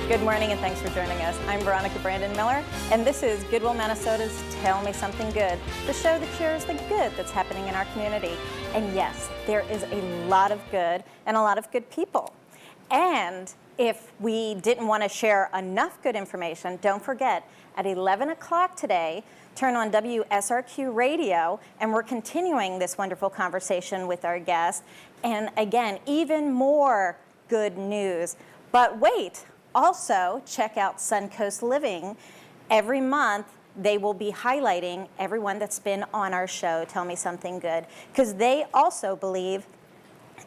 Good morning and thanks for joining us. I'm Veronica Brandon Miller and this is Goodwill, Minnesota's Tell Me Something Good, the show that shares the good that's happening in our community. And yes, there is a lot of good and a lot of good people. And if we didn't want to share enough good information, don't forget at 11 o'clock today, turn on WSRQ radio and we're continuing this wonderful conversation with our guest. And again, even more good news. But wait, also check out Suncoast Living. Every month they will be highlighting everyone that's been on our show, Tell Me Something Good, because they also believe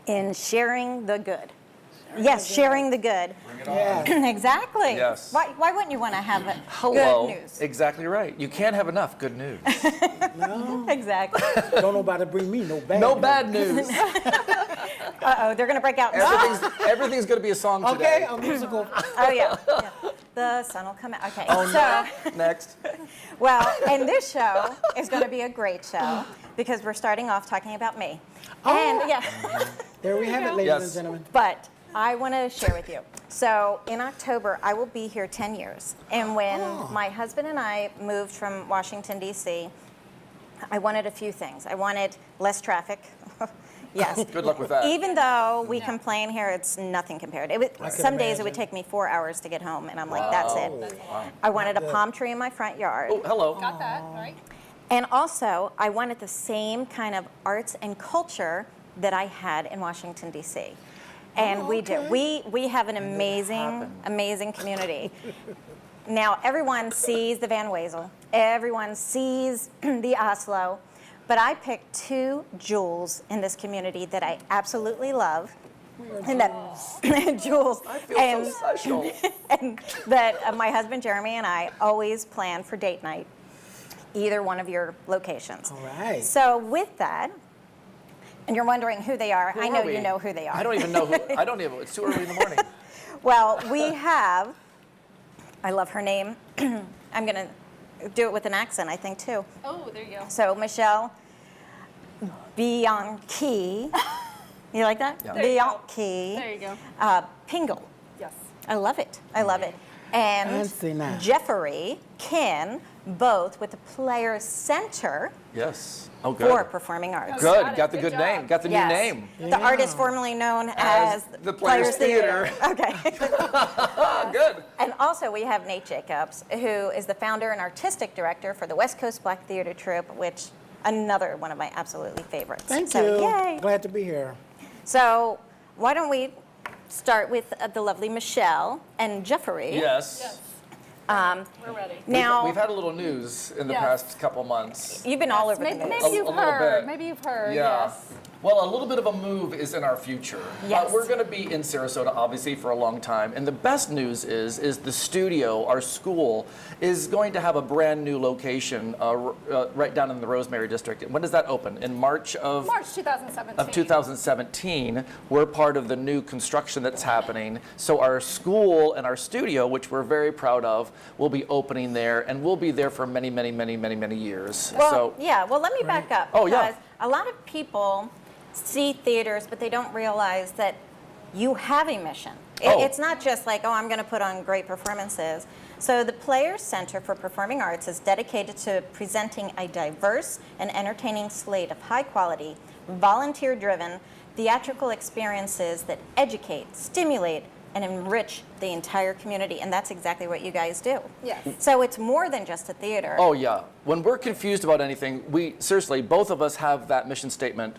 in sharing the good. Yes, sharing the good. Bring it on. Yeah. Exactly. Yes. Why wouldn't you want to have Hello. good news? Exactly right. You can't have enough good news. No. Exactly. Don't nobody bring me no bad. No news. bad news. Uh-oh, they're going to break out. Everything's going to be a song Okay, today. a musical. Oh, yeah. The sun will come out. Okay. Oh, so, no. Next. well, and this show is going to be a great show because we're starting off talking about me. And yeah, There we have it, ladies Yes. and gentlemen. but I want to share with you. So in October, I will be here 10 years. And when my husband and I moved from Washington, D.C., I wanted a few things. I wanted less traffic. Yes. Good luck with that. Even though we complain here, it's nothing compared. Some days it would imagine. take me 4 hours to get home, and I'm like, that's it. Wow. I wanted a palm tree in my front yard. Oh, hello. Got that, right? And also, I wanted the same kind of arts and culture that I had in Washington, D.C. And we do. We have an amazing community. Now, everyone sees the Van Wezel. Everyone sees the Oslo. But I picked two jewels in this community that I absolutely love. And that jewels. I feel so special. And that my husband Jeremy and I always plan for date night, either one of your locations. All right. So with that, and you're wondering who they are, I know are we? you know who they are. I don't even know who. I don't even. It's too early in the morning. Well, we have, I love her name. I'm going to do it with an accent, I think, too. Oh, there you go. So Michelle Bianchi. You like that? Yeah. There you go. Bianchi. There you go. Pingel. Yes. I love it. I love it. And Fancy now. Jeffery Kin, both with the Players Center Yes. Oh, good. for Performing Arts. Good. Got it. Got the Good good name. job. Got the Yes. new name. The artist formerly known as the Players Theater. Okay. Good. And also we have Nate Jacobs, who is the founder and artistic director for the West Coast Black Theater Troupe, which another one of my absolutely favorites. Thank so, you. Yay. Glad to be here. So why don't we start with the lovely Michelle and Jeffery. Yes. Yes. We're ready. Now, We've had a little news in the Yes. past couple months. you've been all over the Maybe, news. maybe you've A little heard. bit. Maybe you've heard. Yeah. Yes. Well, a little bit of a move is in our future. Yes. We're going to be in Sarasota, obviously, for a long time. And the best news is the studio, our school, is going to have a brand new location right down in the Rosemary District. And when does that open? In March of? March 2017. Of 2017, we're part of the new construction that's happening. So our school and our studio, which we're very proud of, will be opening there, and we'll be there for many, many, many, many, many years. Well, yeah. Well, let me back up. Oh, yeah. Because a lot of people see theaters, but they don't realize that you have a mission. Oh. It's not just like, oh, I'm going to put on great performances. So the Players Center for Performing Arts is dedicated to presenting a diverse and entertaining slate of high-quality, volunteer-driven theatrical experiences that educate, stimulate, and enrich the entire community, and that's exactly what you guys do. Yes. So it's more than just a theater. Oh, yeah. When we're confused about anything, seriously, both of us have that mission statement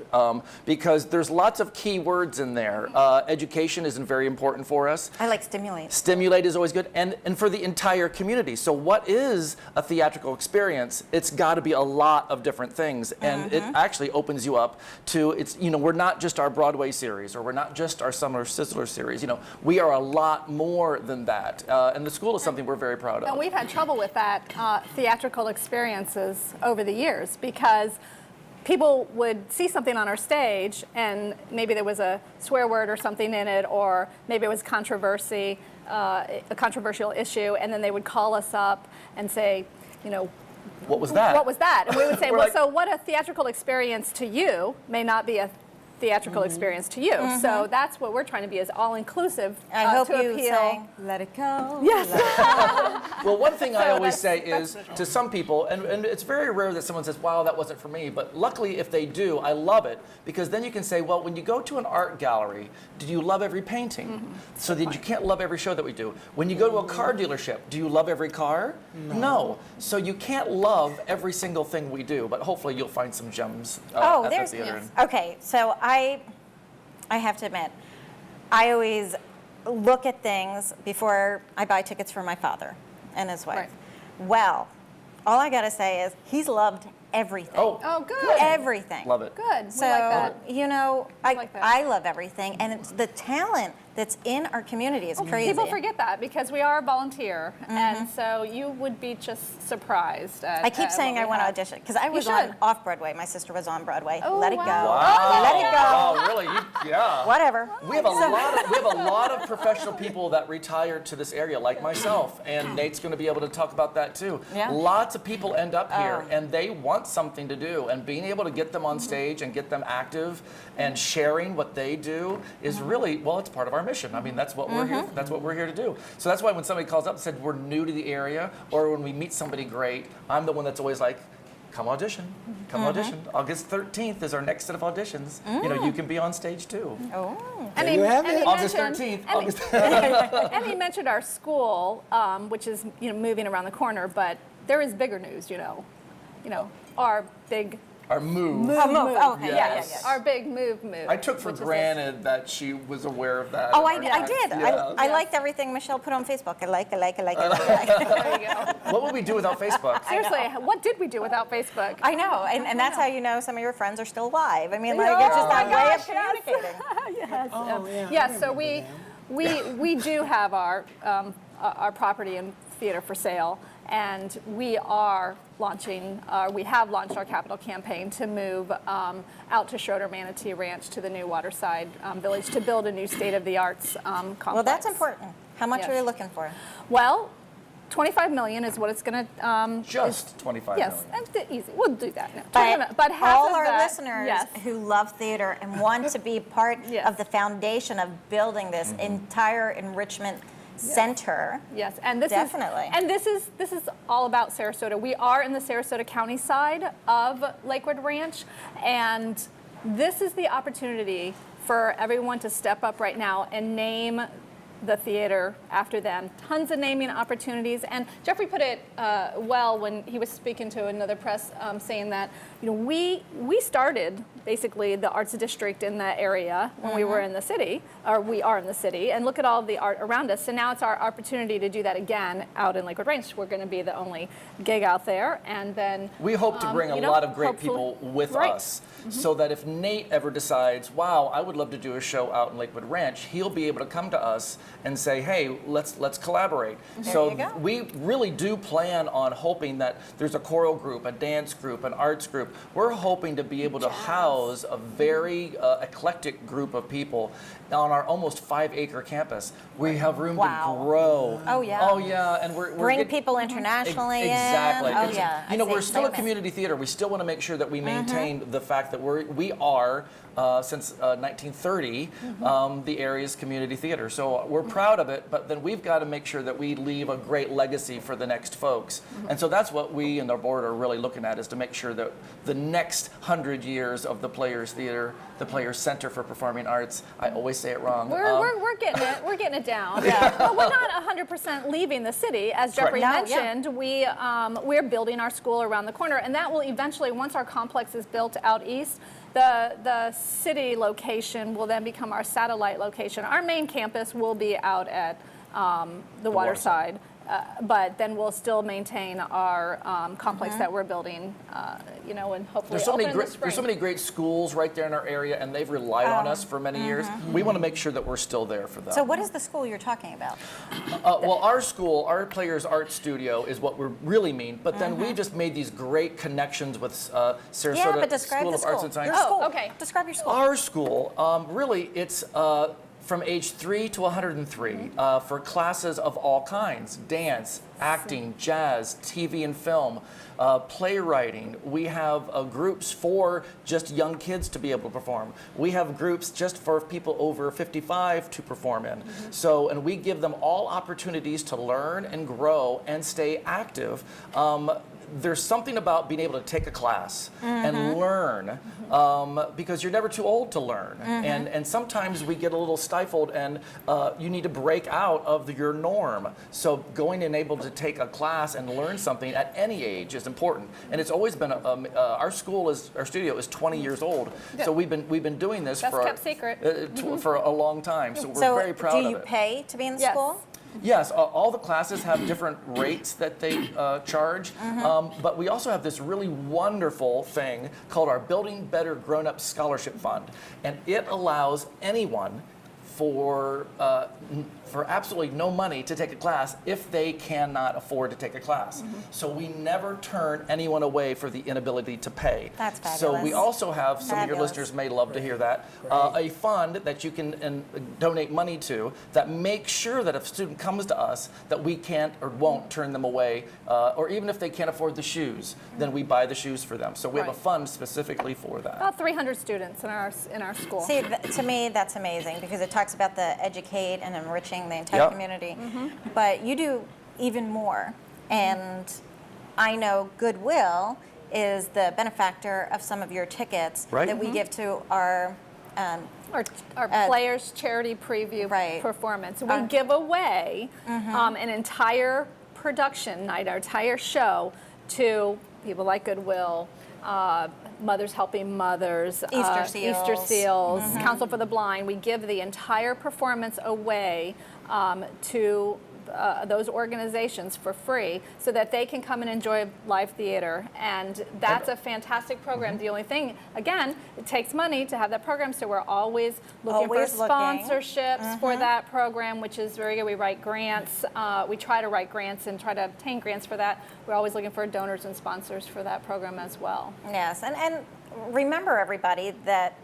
because there's lots of key words in there. Education is very important for us. I like stimulate. Stimulate is always good, and for the entire community. So what is a theatrical experience? It's got to be a lot of different things, and it actually opens you up to, we're not just our Broadway series, or we're not just our Summer Sizzler series. We are a lot more than that, and the school is something we're very proud of. And we've had trouble with that theatrical experiences over the years because people would see something on our stage and maybe there was a swear word or something in it, or maybe it was controversy, a controversial issue, and then they would call us up and say, what was that? What was that? And we would say, We're well, like- so what a theatrical experience to you may not be a theatrical experience to you. So that's what we're trying to be, is all-inclusive I hope to you appeal. say, let it go. Yes. Well, one thing I always say that's is to some people, and it's very rare that someone says, wow, that wasn't for me, but luckily if they do, I love it, because then you can say, well, when you go to an art gallery, do you love every painting? So then you can't love every show that we do. When you go to a car dealership, do you love every car? No. So you can't love every single thing we do, but hopefully you'll find some gems at the theater. Okay, so I have to admit, I always look at things before I buy tickets for my father and his wife. Right. Well, all I gotta say is he's loved everything. Oh, good. Everything. Love it. Good. So, we like that. you know, like that. I love everything, and it's the talent that's in our community is crazy. People forget that because we are a volunteer, and so you would be just surprised. I keep saying what I we want to have. audition because I was should. on off Broadway. My sister was on Broadway. Oh, Let it go. wow. Let it go. Oh, really? Yeah. Whatever. We have a lot of professional people that retired to this area, like myself, and Nate's going to be able to talk about that too. Yeah. Lots of people end up here, and they want something to do, and being able to get them on stage and get them active and sharing what they do is really, well, it's part of our mission. I mean, that's what we're here. That's what we're here to do. So that's why when somebody calls up and said we're new to the area, or when we meet somebody great, I'm the one that's always like, come audition, come audition. August 13th is our next set of auditions. You know, you can be on stage too. Oh. And you have it. August mentioned- 13th. And he mentioned our school, which is moving around the corner, but there is bigger news. Our big Our move. move. Oh, okay. Yes. Our big move. I took for which is this. granted that she was aware of that. Oh, I Yes. did. Yeah. I liked everything Michelle put on Facebook. I like. There you go. What would we do without Facebook? Seriously, what did we do without Facebook? I know, and that's how you know some of your friends are still alive. I mean, like Oh it's just my that way of gosh, yes. communicating. Yes. Oh, yeah, I Yes. So remember we do have our property and theater for sale, and we are launching. We have launched our capital campaign to move out to Schroeder Manatee Ranch to the new Waterside Village to build a new state-of-the-arts complex. Well, that's important. How much Yes. are you looking for? Well, $25 million is what it's going to. Just 25 Yes, million. and easy. We'll do that. No, But half all of our that, listeners yes. who love theater and want to be part Yes. of the foundation of building this entire enrichment center. Yes, and this Definitely. is this is all about Sarasota. We are in the Sarasota County side of Lakewood Ranch, and this is the opportunity for everyone to step up right now and name the theater after them. Tons of naming opportunities, and Jeffrey put it well when he was speaking to another press, saying that we started basically the arts district in that area when we were in the city, or we are in the city, and look at all the art around us. So now it's our opportunity to do that again out in Lakewood Ranch. We're going to be the only gig out there, and then We hope to bring a lot of great people with Right. us, so that if Nate ever decides, wow, I would love to do a show out in Lakewood Ranch, he'll be able to come to us and say, hey, let's collaborate. So you go. we really do plan on hoping that there's a choral group, a dance group, an arts group. We're hoping to be able to house a very eclectic group of people on our almost 5-acre campus. We have room Wow. to grow. Oh, yeah. Oh yeah, and we're Bring getting- people internationally Exactly. in. Oh, It's- yeah. You know, I we're see. still a Same. community theater. We still want to make sure that we maintain the fact that we are since 1930 the area's community theater. So we're proud of it, but then we've got to make sure that we leave a great legacy for the next folks. And so that's what we and our board are really looking at, is to make sure that the next 100 years of the Players Theater, the Players Center for Performing Arts, I always say it wrong. We're getting it. We're getting it down. But we're not 100% leaving the city, as Jeffrey Correct. No, mentioned. We're building our school around the corner, and that will eventually, once our complex is built out east, the city location will then become our satellite location. Our main campus will be out at the Waterside. But then we'll still maintain our complex that we're building, and hopefully open in the spring. There's so many great schools right there in our area, and they've relied on us for many years. We want to make sure that we're still there for them. So what is the school you're talking about? Well, our school, our Players Art Studio, is what we really mean. But then we just made these great connections with Sarasota Yeah, but describe School the of Arts school. and Science. Your school. Okay. Describe your school. Our school, really, it's from age 3 to 103 for classes of all kinds: dance, acting, jazz, TV and film, playwriting. We have groups for just young kids to be able to perform. We have groups just for people over 55 to perform in. So, and we give them all opportunities to learn and grow and stay active. There's something about being able to take a class and learn, because you're never too old to learn. And sometimes we get a little stifled, and you need to break out of your norm. So going and able to take a class and learn something at any age is important. And it's always been our studio is 20 years old. So we've been doing this Best for kept secret. For a long time. So we're very proud of it. Do you pay to be in the Yes. school? Yes, all the classes have different rates that they charge, but we also have this really wonderful thing called our Building Better Grown-Up Scholarship Fund, and it allows anyone for absolutely no money to take a class if they cannot afford to take a class. So we never turn anyone away for the inability to pay. That's fabulous. So we also have, some of your Fabulous. listeners may love to hear that, a fund that you can donate money to that makes sure that if a student comes to us that we can't or won't turn them away, or even if they can't afford the shoes, then we buy the shoes for them. So we have a Right. fund specifically for that. About 300 students in our school. See, to me, that's amazing because it talks about the educate and enriching the entire Yep. community. But you do even more. And I know Goodwill is the benefactor of some of your tickets Right. that we give to our Our players' charity preview Right. performance. We give away an entire production night, our entire show, to people like Goodwill, Mothers Helping Mothers, Easter Seals. Easter Seals, Council for the Blind. We give the entire performance away to those organizations for free so that they can come and enjoy live theater. And that's a fantastic program. The only thing, again, it takes money to have that program, so we're always looking Always for looking. sponsorships for that program, which is very good. We write grants. We try to write grants and try to obtain grants for that. We're always looking for donors and sponsors for that program as well. Yes, and remember everybody that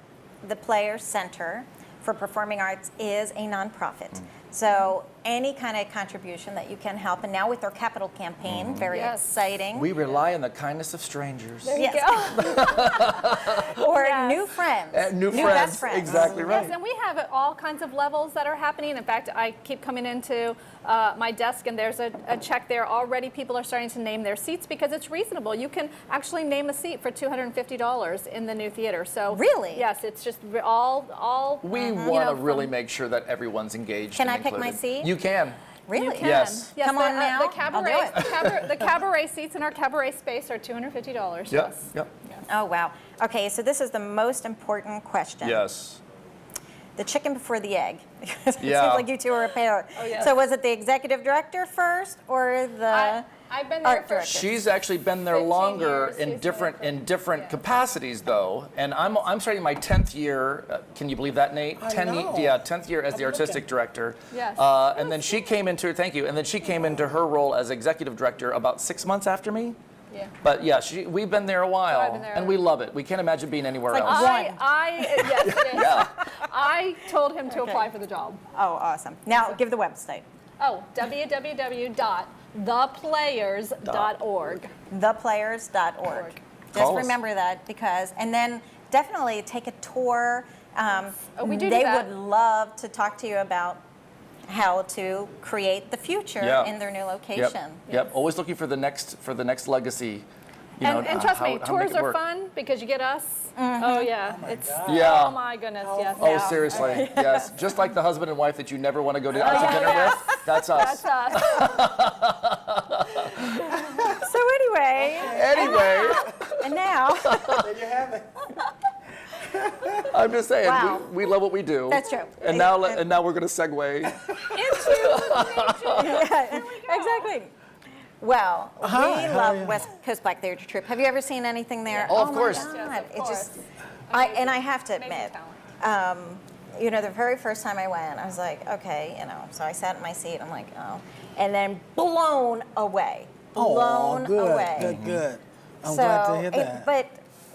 the Players Center for Performing Arts is a nonprofit. So any kind of contribution that you can help, and now with our capital campaign, very Yes. exciting. We rely on the kindness of strangers. There you Yes. go. Or Yes. new friends. New best friends, exactly right. Yes, and we have all kinds of levels that are happening. In fact, I keep coming into my desk and there's a check there already. People are starting to name their seats because it's reasonable. You can actually name a seat for $250 in the new theater. So Really? yes, it's just all. We want to really make sure that everyone's engaged. Can and I pick my included. seat? You can. Really? You can. Yes. Come on now. The I'll cabaret, do it. the cabaret seats in our cabaret space are $250. Yep. Yes. Yep. Oh, wow. Okay, so this is the most important question. Yes. The chicken before the egg. It Yeah. seems like you two are a pair. Oh, yes. So was it the executive director first or the I've been there art for director? She's actually been there 15 longer years. in She's different been there for- yeah. capacities though, and I'm starting my 10th year. Can you believe that, Nate? I know. 10th year as the artistic director. Yes. And then she came into and then she came into her role as executive director about 6 months after me. Yeah. But yeah, we've been there a while, I've been there. and we love it. We can't imagine being anywhere It's like else. Yes, it is. Yeah. I told him to apply for the job. Oh, awesome. Now give the website. Oh, www.theplayers.org. Theplayers.org. Just Call us. remember that and then definitely take a tour. Oh, we do They that. would love to talk to you about how to create the future Yeah. in their new Yep. location. Yep. Always looking for the next legacy. You know, And trust how me, make tours it are work. fun because you get us. Oh yeah, it's Yeah. oh my goodness, yes. Oh, seriously, yes. Just like the husband and wife that you never want to go to out to dinner yes. with, that's us. That's us. So anyway, Anyway, and now, There you have it. I'm just saying, Wow. we love what we do. That's true. And now we're going to segue. yeah, exactly. Well, we love yeah. West Coast Black Theater Troupe. Have you ever seen anything there? Oh, of my course. God. Yes, of It just, course. and I have to Amazing admit, talent. the very first time I went, I was like, okay, so I sat in my seat. I'm like, oh, and then blown away, blown good, away. good. I'm So, glad to hear that. But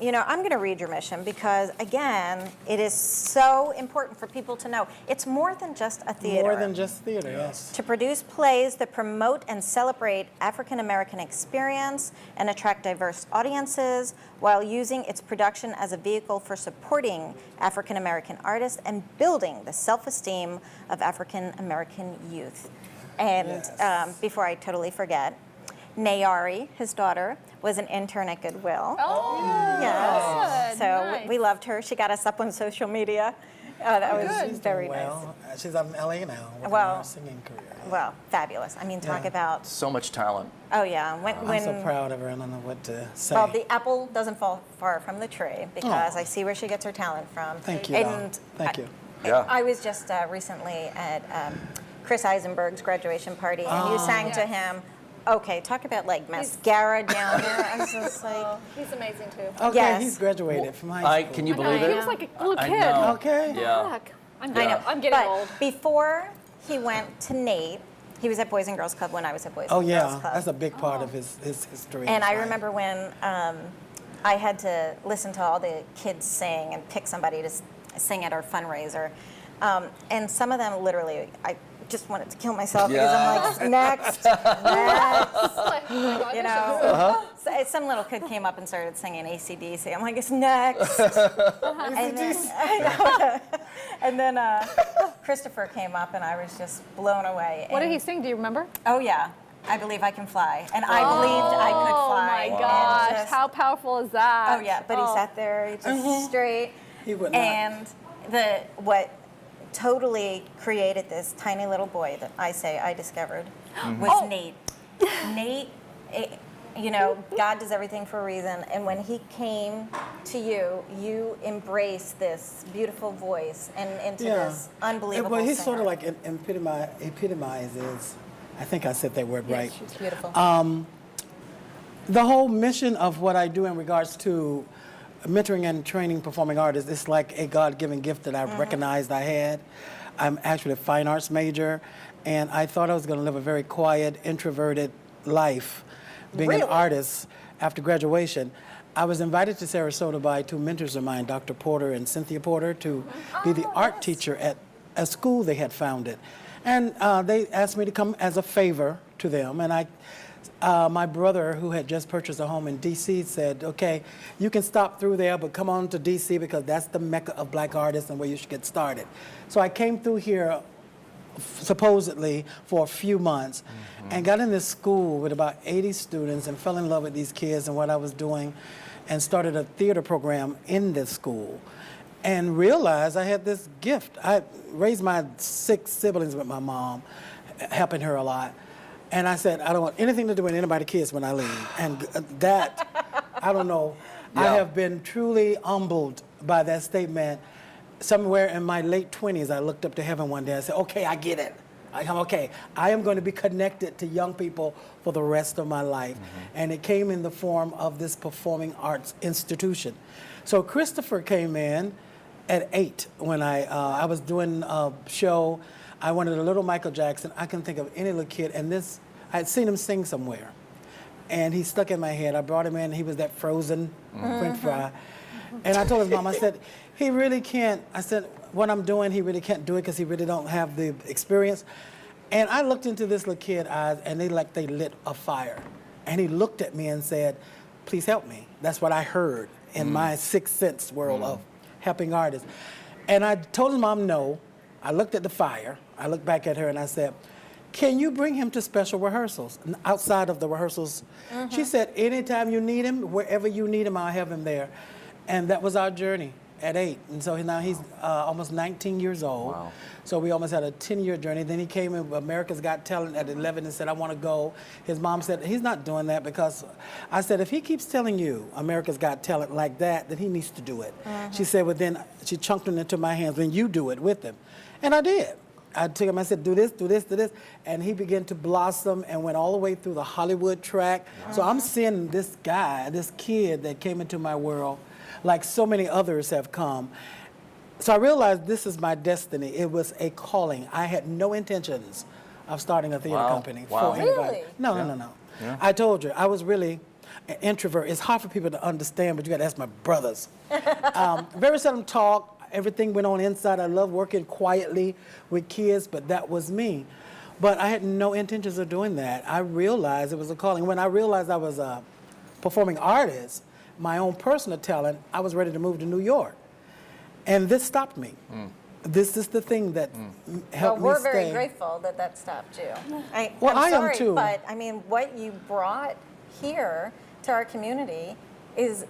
I'm going to read your mission because, again, it is so important for people to know. It's more than just a theater. More than just theater, yes. To produce plays that promote and celebrate African American experience and attract diverse audiences while using its production as a vehicle for supporting African American artists and building the self-esteem of African American youth. And Yes. before I totally forget, Nayari, his daughter, was an intern at Goodwill. Oh, Yes. good. So Nice. we loved her. She got us up on social media. That was She's very doing nice. well. She's out in LA now working Well, on her singing career. Well, fabulous. I mean, talk Yeah. about, So much talent. oh yeah. I'm so proud of her. I don't know what to say. Well, the apple doesn't fall far from the tree because Oh. I see where she gets her talent from. Thank you, And Dawn. Thank you. Yeah. I was just recently at Chris Eisenberg's graduation party, and you sang to Yes. him. Okay, talk about like mascara down here. I was just like, Oh, he's amazing too. Okay, Yes. he's graduated from high school. Can you I know, believe he it? was like a little I kid. know. Okay. Yeah. Heck, I'm I getting, know. I'm getting but old. before he went to Nate, he was at Boys and Girls Club when I was at Boys Oh and Girls yeah, Club. that's a big part of his history. And I Right. remember when I had to listen to all the kids sing and pick somebody to sing at our fundraiser. And some of them literally, I just wanted to kill myself because I'm like, next, you know. So some little kid came up and started singing AC/DC. I'm like, it's next. And then, I know. And then Christopher came up and I was just blown away. What did And- he sing? Do you remember? Oh yeah, I Believe I Can Fly. And I believed I could fly. Oh my and gosh, just- how powerful is that? Oh yeah, but he sat there, he just straight. He would not. And what totally created this tiny little boy that I discovered was Nate. Nate, God does everything for a reason. And when he came to you, you embraced this beautiful voice and into this unbelievable Well, he's singer. sort of like epitomizes. I think I said that word right. She's beautiful. The whole mission of what I do in regards to mentoring and training performing artists is like a God-given gift that I've recognized I had. I'm actually a fine arts major, and I thought I was going to live a very quiet, introverted life being an Really? artist after graduation. I was invited to Sarasota by two mentors of mine, Dr. Porter and Cynthia Porter, to be the art teacher at a school they had founded. And they asked me to come as a favor to them, and my brother, who had just purchased a home in D.C., said, okay, you can stop through there, but come on to D.C. because that's the mecca of black artists and where you should get started. So I came through here supposedly for a few months and got in this school with about 80 students and fell in love with these kids and what I was doing and started a theater program in this school and realized I had this gift. I raised my 6 siblings with my mom, helping her a lot. And I said, I don't want anything to do with anybody's kids when I leave. And that, I don't know, I Yeah. have been truly humbled by that statement. Somewhere in my late 20s, I looked up to heaven one day and said, okay, I get it. I'm okay. I am going to be connected to young people for the rest of my life. And it came in the form of this performing arts institution. So Christopher came in at 8 when I was doing a show. I wanted a little Michael Jackson. I couldn't think of any little kid. And this, I had seen him sing somewhere. And he stuck in my head. I brought him in. He was that frozen French fry. And I told his mom, I said, he really can't. I said, what I'm doing, he really can't do it because he really don't have the experience. And I looked into this little kid's eyes, and they lit a fire. And he looked at me and said, please help me. That's what I heard in my sixth sense world of helping artists. And I told his mom no. I looked at the fire. I looked back at her and I said, can you bring him to special rehearsals outside of the rehearsals? She said, anytime you need him, wherever you need him, I'll have him there. And that was our journey at 8. And so now he's almost 19 years old. Wow. So we almost had a 10-year journey. Then he came in with America's Got Talent at 11 and said, I want to go. His mom said, he's not doing that because I said, if he keeps telling you America's Got Talent like that, then he needs to do it. She said, well, then she chunked it into my hands, then you do it with him. And I did. I took him, I said, do this, do this, do this. And he began to blossom and went all the way through the Hollywood track. So I'm seeing this guy, this kid that came into my world, like so many others have come. So I realized this is my destiny. It was a calling. I had no intentions of starting a theater Wow. company Wow. for anybody. Really? No. I told you, I was really, an introvert. It's hard for people to understand, but you got to ask my brothers. Very seldom talk. Everything went on inside. I love working quietly with kids, but that was me. But I had no intentions of doing that. I realized it was a calling. When I realized I was a performing artist, my own personal talent, I was ready to move to New York. And this stopped me. This is the thing that helped Well, we're me stay. very grateful that that stopped you. Well, I'm I am sorry, too. But I mean, what you brought here to our community is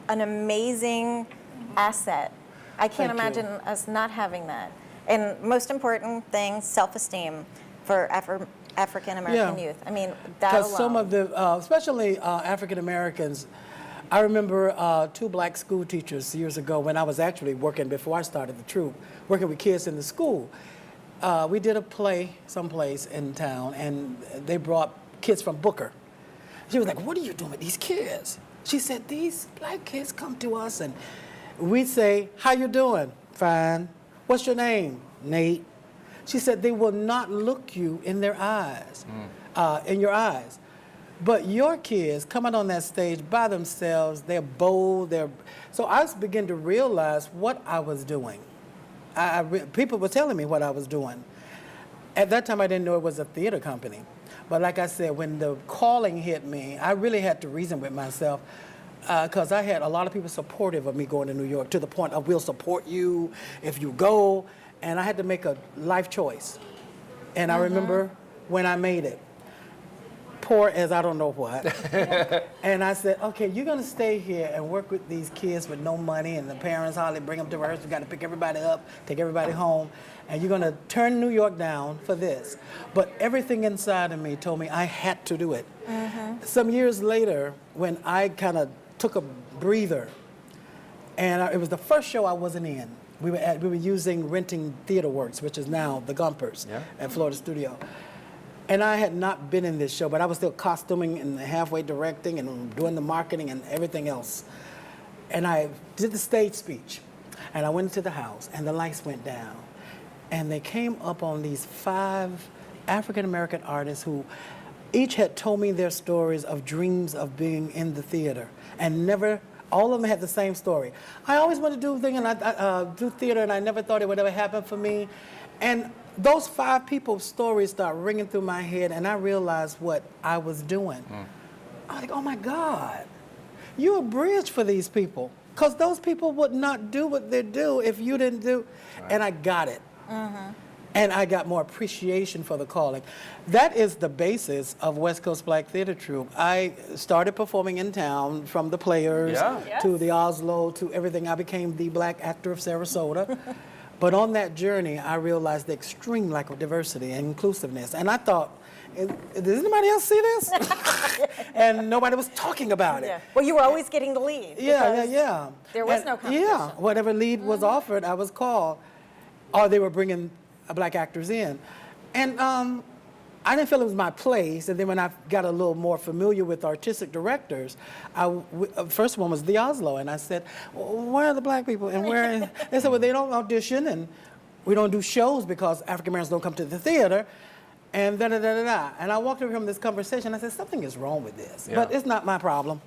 an amazing asset. I can't Thank you. imagine us not having that. And most important thing, self-esteem for African American Yeah. youth. I mean, that Because alone. some of the, especially African Americans, I remember 2 black school teachers years ago when I was actually working, before I started the troupe, working with kids in the school. We did a play someplace in town, and they brought kids from Booker. She was like, "What are you doing with these kids?" She said, "These black kids come to us, and we say, 'How you doing?' 'Fine.' 'What's your name?' 'Nate.' She said, they will not look you in their eyes, in your eyes. But your kids coming on that stage by themselves, they're bold, so I began to realize what I was doing. People were telling me what I was doing. At that time, I didn't know it was a theater company. But like I said, when the calling hit me, I really had to reason with myself, because I had a lot of people supportive of me going to New York, to the point of, we'll support you if you go. And I had to make a life choice. And I remember when I made it, poor as I don't know what. And I said, okay, you're gonna stay here and work with these kids with no money, and the parents hardly bring them to rehearsal. You gotta pick everybody up, take everybody home, and you're gonna turn New York down for this. But everything inside of me told me I had to do it. Some years later, when I kind of took a breather, and it was the first show I wasn't in. We were using Renting Theater Works, which is now the Gumpers at Florida Studio. And I had not been in this show, but I was still costuming and halfway directing and doing the marketing and everything else. And I did the stage speech, and I went into the house, and the lights went down. And they came up on these 5 African-American artists who each had told me their stories of dreams of being in the theater, and never, all of them had the same story. I always wanted to do do theater, and I never thought it would ever happen for me. And those 5 people's stories start ringing through my head, and I realized what I was doing. I was like, oh my God, you're a bridge for these people, because those people would not do what they do if you didn't do. And I got it. And I got more appreciation for the calling. That is the basis of West Coast Black Theater Troupe. I started performing in town, from the Players to the Oslo to everything. I became the Black Actor of Sarasota. But on that journey, I realized the extreme lack of diversity and inclusiveness. And I thought, does anybody else see this? And nobody was talking about it. Well, you were always getting the lead. Yeah. There was no competition. Yeah, whatever lead was offered, I was called. Or they were bringing black actors in. And I didn't feel it was my place. And then when I got a little more familiar with artistic directors, first one was the Oslo. And I said, where are the black people? And where? They said, well, they don't audition, and we don't do shows because African Americans don't come to the theater. And da-da-da-da-da. And I walked away from this conversation. I said, something is wrong with this. But it's not my problem.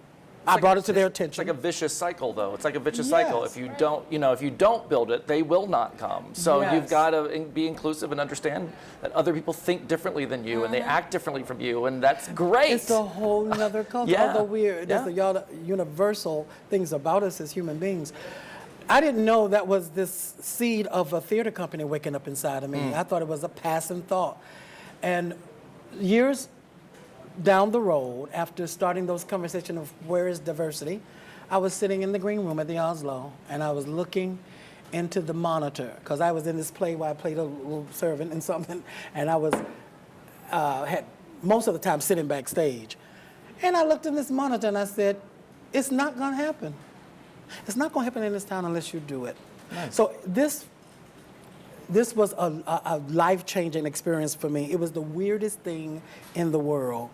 I brought it to their attention. It's like a vicious cycle, though. It's like a vicious cycle. If you don't, if you don't build it, they will not come. So you've got to be inclusive and understand that other people think differently than you, and they act differently from you, and that's great. It's a whole nother culture. Although there's the universal things about us as human beings. I didn't know that was this seed of a theater company waking up inside of me. I thought it was a passing thought. And years down the road, after starting those conversations of where is diversity, I was sitting in the green room at the Oslo, and I was looking into the monitor, because I was in this play where I played a little servant and something, and I was had most of the time sitting backstage. And I looked in this monitor and I said, it's not going to happen. It's not going to happen in this town unless you do it. So this was a life-changing experience for me. It was the weirdest thing in the world,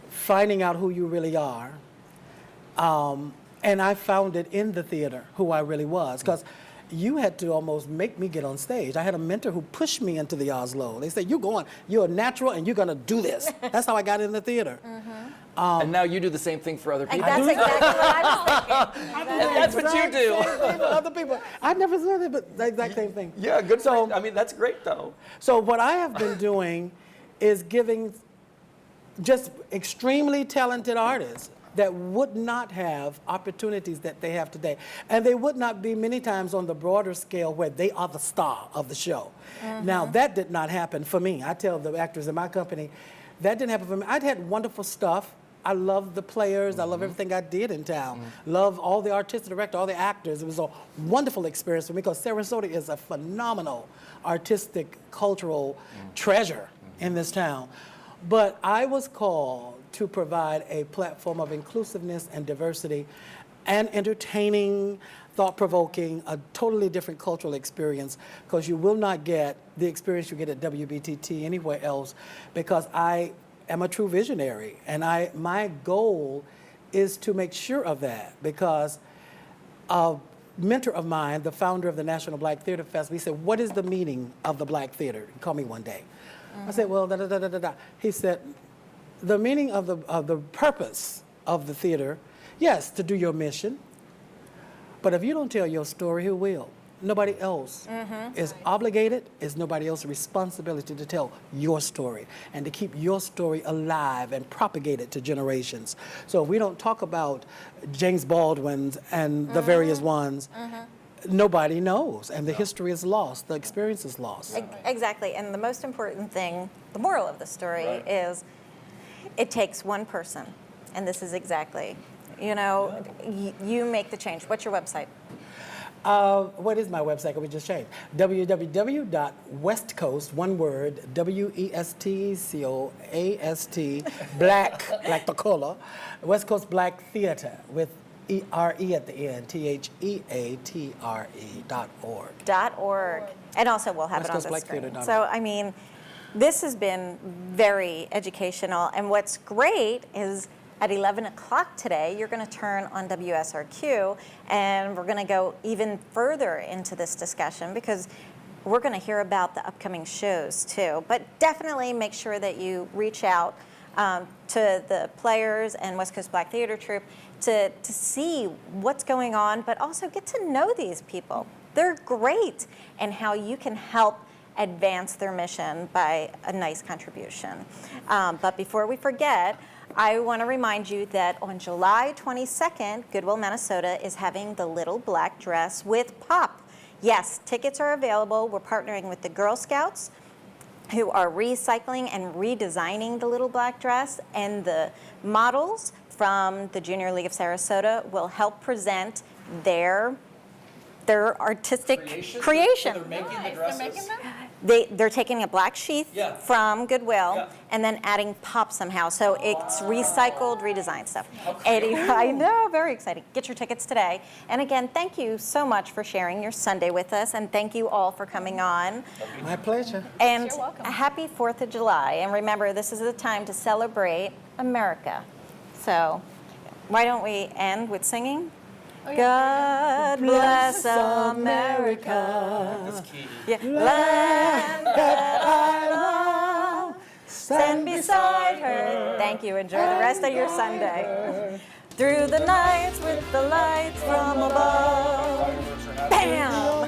finding out who you really are. And I found it in the theater, who I really was. Because you had to almost make me get on stage. I had a mentor who pushed me into the Oslo. They said, you're a natural and you're going to do this. That's how I got in the theater. And now you do the same thing for other And people. that's exactly what I was thinking. And that's what you do. Same thing for other people. I never said it, but the exact same thing. Yeah, good. I mean, that's great, though. So what I have been doing is giving just extremely talented artists that would not have opportunities that they have today. And they would not be many times on the broader scale where they are the star of the show. Now, that did not happen for me. I tell the actors in my company, that didn't happen for me. I'd had wonderful stuff. I love the players. I love everything I did in town. Love all the artistic director, all the actors. It was a wonderful experience for me because Sarasota is a phenomenal artistic, cultural treasure in this town. But I was called to provide a platform of inclusiveness and diversity and entertaining, thought-provoking, a totally different cultural experience, because you will not get the experience you get at WBTT anywhere else, because I am a true visionary, and my goal is to make sure of that, because a mentor of mine, the founder of the National Black Theater Festival, he said, what is the meaning of the Black Theater? He called me one day. I said, well, da-da-da-da-da. He said, the meaning of the purpose of the theater, yes, to do your mission, but if you don't tell your story, who will? Nobody else is obligated. It's nobody else's responsibility to tell your story and to keep your story alive and propagate it to generations. So if we don't talk about James Baldwin and the various ones, nobody knows, and the history is lost, the experience is lost. Exactly, and the most important thing, the moral of the story is it takes one person, and this is exactly, you make the change. What's your website? What is my website? We just changed. www.westcoast, one word, WESTCOAST, black, like the color, West Coast Black Theater with E-R-E at the end, THEATRE.org. .org. And also we'll have it on the screen. So, I mean, this has been very educational, and what's great is at 11 o'clock today, you're going to turn on WSRQ, and we're going to go even further into this discussion because we're going to hear about the upcoming shows too. But definitely make sure that you reach out to the players and West Coast Black Theater Troupe to see what's going on, but also get to know these people. They're great, and how you can help advance their mission by a nice contribution. But before we forget, I want to remind you that on July 22nd, Goodwill, Minnesota is having the Little Black Dress with Pop. Yes, tickets are available. We're partnering with the Girl Scouts, who are recycling and redesigning the Little Black Dress, and the models from the Junior League of Sarasota will help present their artistic creation. So they're making the dresses. They're taking a black sheath Yeah. from Goodwill Yeah. and then adding pop somehow. So it's recycled, redesigned stuff. Anyway, I know, very exciting. Get your tickets today. And again, thank you so much for sharing your Sunday with us, and thank you all for coming on. My pleasure. And You're welcome. a happy 4th of July. And remember, this is the time to celebrate America. So why don't we end with singing? God bless America. That's key. Yeah. Land that I love, stand beside her. Thank you. Enjoy the rest of your Sunday. Through the nights with the lights from above. Bam!